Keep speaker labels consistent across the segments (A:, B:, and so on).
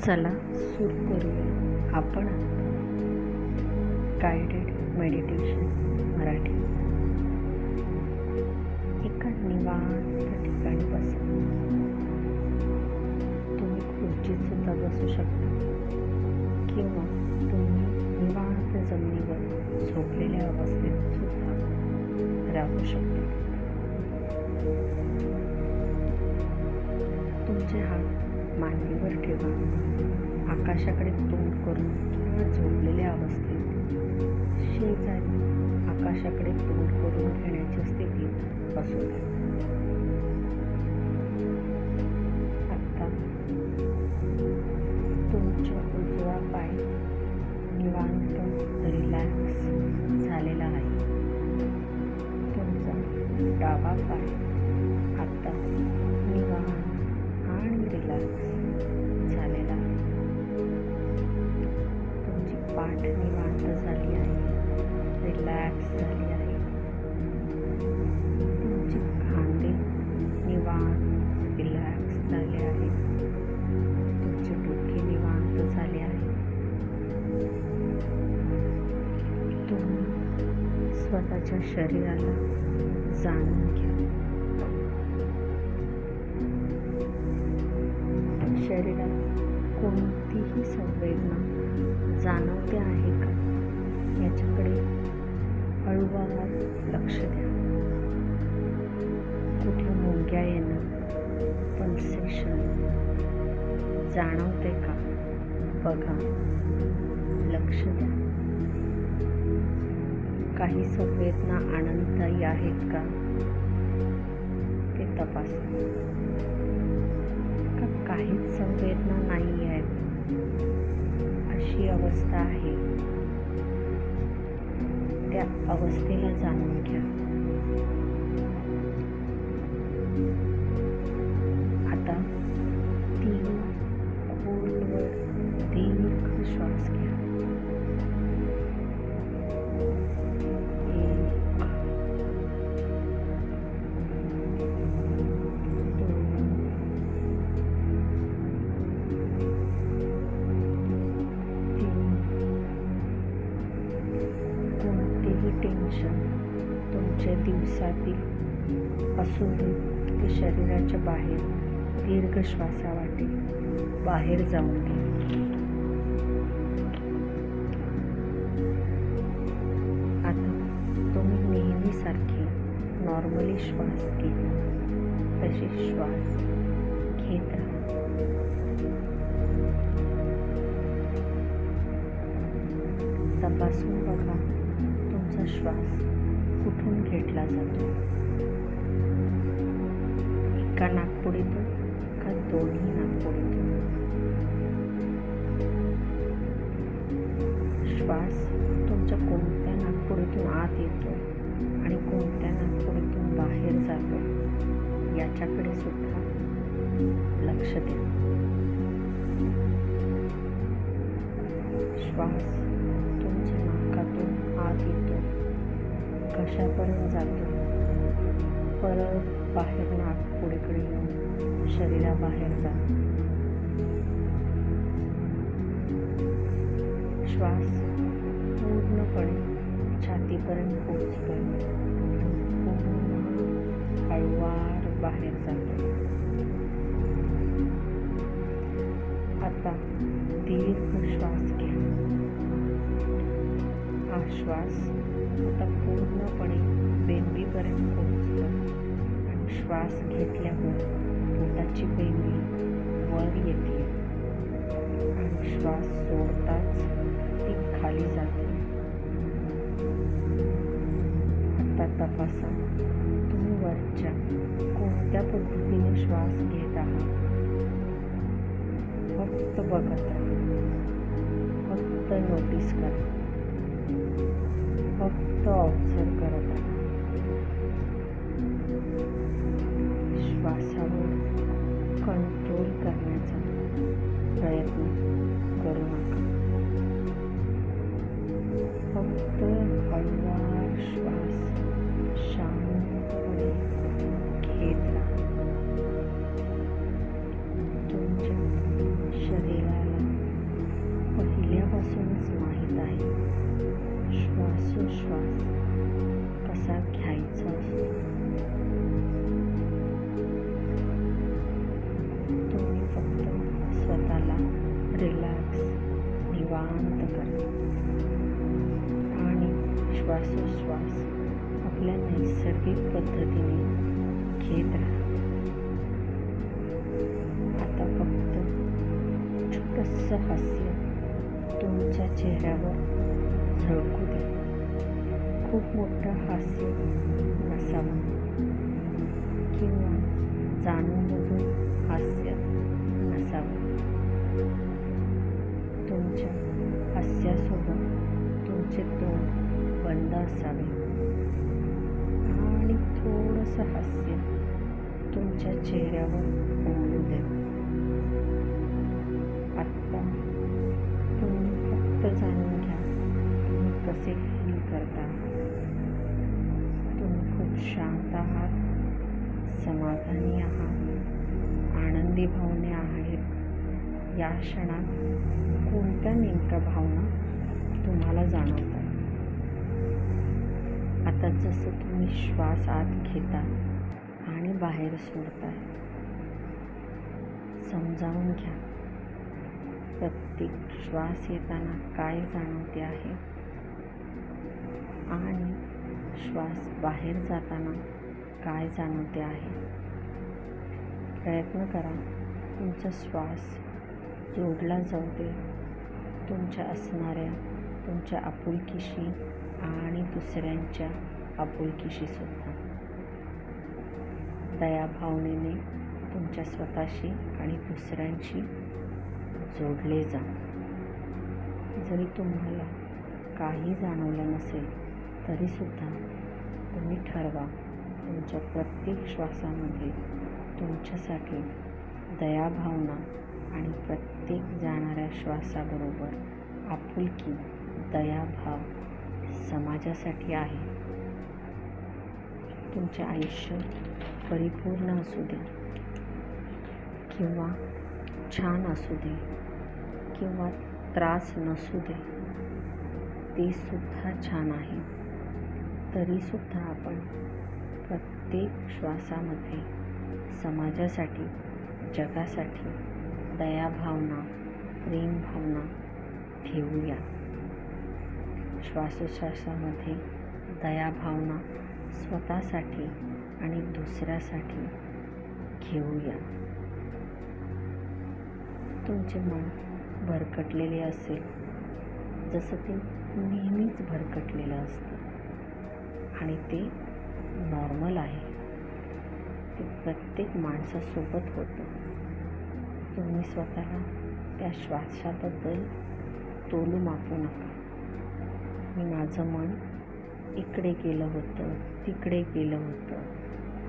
A: चला सुरू करूया आपण गायडेड मेडिटेशन मराठी. एका निवांत ठिकाणी बसा. तुम्ही खुर्चीत सुद्धा बसू शकता किंवा तुम्ही निवांत जमिनीवर झोपलेल्या अवस्थेत सुद्धा राहू शकता. तुमचे हात मांडीवर ठेवा. आकाशाकडे तोंड करून किंवा झोपलेल्या अवस्थेत शेजारी आकाशाकडे तोंड करून घेण्याची स्थितीत बसू द्या. आता तुमचा उजवा पाय निवांत रिलॅक्स झालेला आहे. तुमचा डावा पाय आता निवांत आणि रिलॅक्स झालेला आहे. तुमची पाठ निवांत झाली आहे, रिलॅक्स झाली आहे. तुमचे खांदे निवांत रिलॅक्स झाले आहे. तुमचे डोके निवांत झाले आहे. तुम्ही स्वतःच्या शरीराला जाणून घ्या. शरीरात कोणतीही संवेदना जाणवते आहे का याच्याकडे हळूवार लक्ष द्या. कुठे मुंग्या येणं, पल्सेशन जाणवते का बघा, लक्ष द्या. काही संवेदना आनंददायी आहेत का ते तपासा. काहीच संवेदना नाही आहेत अशी अवस्था आहे, त्या अवस्थेला जाणून घ्या. आता 3 खोलवर दीर्घ श्वास घ्या. 1, 2, 3. टेन्शन तुमच्या दिवसातील असून ते शरीराच्या बाहेर दीर्घ श्वासावाटे बाहेर जाऊन घ्या. आता तुम्ही नेहमीसारखे नॉर्मली श्वास घेता तसे श्वास घेत राहा. तपासून बघा तुमचा श्वास कुठून घेतला जातो. एका नाकपुडीतून का दोन्ही नाकपुडीतून. श्वास तुमच्या कोणत्या नाकपुडीतून आत येतो आणि कोणत्या नाकपुडीतून बाहेर जातो याच्याकडे सुद्धा लक्ष द्या. श्वास तुमच्या नाकातून आत येतो, घशापर्यंत जातो, परत बाहेर नाकपुडीकडे येऊन शरीराबाहेर जातो. श्वास पूर्णपणे छातीपर्यंत पोहोचतो आणि पूर्ण हळूवार बाहेर जातो. आता दीर्घ श्वास घ्या. हा श्वास आता पूर्णपणे बेंबीपर्यंत पोहोचतो आणि श्वास घेतल्यावर पोटाची बेंबी वर येते आणि श्वास सोडताच ती खाली जाते. आता तपासा तुम्ही वरच्या कोणत्या पद्धतीने श्वास घेत आहात. फक्त बघत राहा, फक्त नोटीस करा, फक्त ऑब्झर्व करत राहा. श्वासावर कंट्रोल करण्याचा प्रयत्न करू नका. फक्त हळूवार श्वास शांतपणे घेत राहा. तुमच्या शरीराला श्वासोश्वास आपल्या नैसर्गिक पद्धतीने घेत राहा. आता फक्त छोटंसं हास्य तुमच्या चेहऱ्यावर झळकू दे. खूप मोठं हास्य नसावं किंवा जाणून बुजून हास्य नसावं. तुमच्या हास्यासोबत तुमचे तोंड बंद असावे आणि थोडंसं हास्य तुमच्या चेहऱ्यावर उमलू द्या. आत्ता तुम्ही फक्त जाणून घ्या तुम्ही कसे फील करता. तुम्ही खूप शांत आहात, समाधानी आहात, आनंदी भावने आहेत. या क्षणात कोणत्या नेमक्या भावना तुम्हाला जाणवतात? आता जसं तुम्ही श्वास आत घेता आणि बाहेर सोडताय, समजावून घ्या प्रत्येक श्वास येताना काय जाणवते आहे आणि श्वास बाहेर जाताना काय जाणवते आहे. प्रयत्न करा तुमचा श्वास जोडला जाऊ दे तुमच्या असणाऱ्या तुमच्या आपुलकीशी आणि दुसऱ्यांच्या आपुलकीशी सुद्धा. दयाभावनेने तुमच्या स्वतःशी आणि दुसऱ्यांशी जोडले जा. जरी तुम्हाला काही जाणवलं नसेल तरीसुद्धा तुम्ही ठरवा तुमच्या प्रत्येक श्वासामध्ये तुमच्यासाठी दयाभावना आणि प्रत्येक जाणाऱ्या श्वासाबरोबर आपुलकी, दयाभाव समाजासाठी आहे. तुमचे आयुष्य परिपूर्ण असू दे किंवा छान असू दे किंवा त्रास नसू दे, ते सुद्धा छान आहे. तरीसुद्धा आपण प्रत्येक श्वासामध्ये समाजासाठी, जगासाठी दयाभावना, प्रेमभावना ठेवूया. श्वासोश्वासामध्ये दयाभावना स्वतःसाठी आणि दुसऱ्यासाठी घेऊया. तुमचे मन भरकटलेले असेल, जसं ते नेहमीच भरकटलेलं असतं आणि ते नॉर्मल आहे. ते प्रत्येक माणसासोबत होतं. तुम्ही स्वतःला त्या श्वासाबद्दल तोलू मापू नका. माझं मन इकडे गेलं होतं, तिकडे गेलं होतं,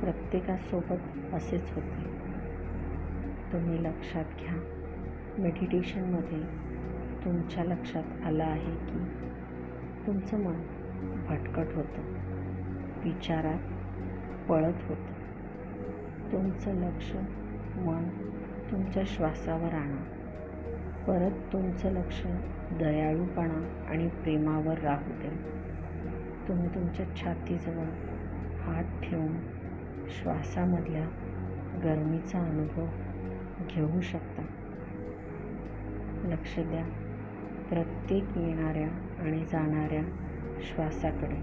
A: प्रत्येकासोबत असेच होते. तुम्ही लक्षात घ्या, मेडिटेशनमध्ये तुमच्या लक्षात आलं आहे की तुमचं मन भटकट होतं, विचारात पळत होतं. तुमचं लक्ष, मन तुमच्या श्वासावर आणा. परत तुमचं लक्ष दयाळूपणा आणि प्रेमावर राहू द्या. तुम्ही तुमच्या छातीजवळ हात ठेवून श्वासामधल्या गरमीचा अनुभव घेऊ शकता. लक्ष द्या प्रत्येक येणाऱ्या आणि जाणाऱ्या श्वासाकडे,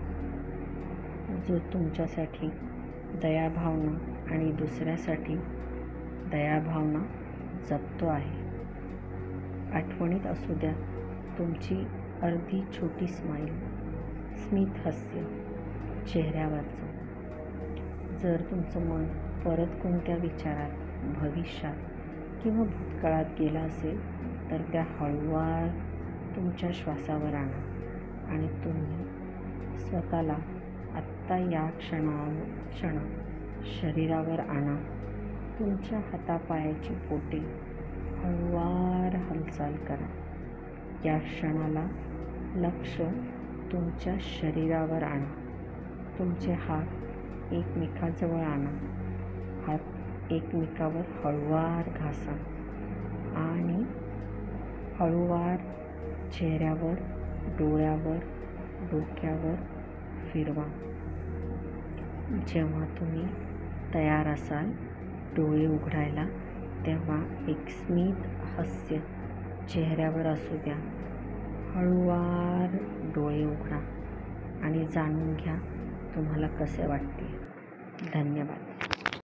A: जो तुमच्यासाठी दयाभावना आणि दुसऱ्यासाठी दयाभावना जपतो आहे. आठवणीत असू द्या तुमची अर्धी छोटी स्माईल, स्मित हास्य चेहऱ्यावरचं. जर तुमचं मन परत कोणत्या विचारात, भविष्यात किंवा भूतकाळात गेलं असेल तर त्या हळूवार तुमच्या श्वासावर आणा आणि तुम्ही स्वतःला आत्ता या क्षणात शरीरावर आणा. तुमच्या हातापायाची बोटे हळूवार हालचाल करा. या क्षणाला लक्ष तुमच्या शरीरावर आणा. तुमचे हात एकमेकाजवळ आणा. हात एकमेकावर हळूवार घासा आणि हळूवार चेहऱ्यावर, डोळ्यावर, डोक्यावर फिरवा. जेव्हा तुम्ही तयार असाल डोळे उघडायला, तेव्हा एक स्मित हास्य चेहऱ्यावर असू द्या. हळूवार डोळे उघडा आणि जाणून घ्या तुम्हाला कसे वाटते. धन्यवाद.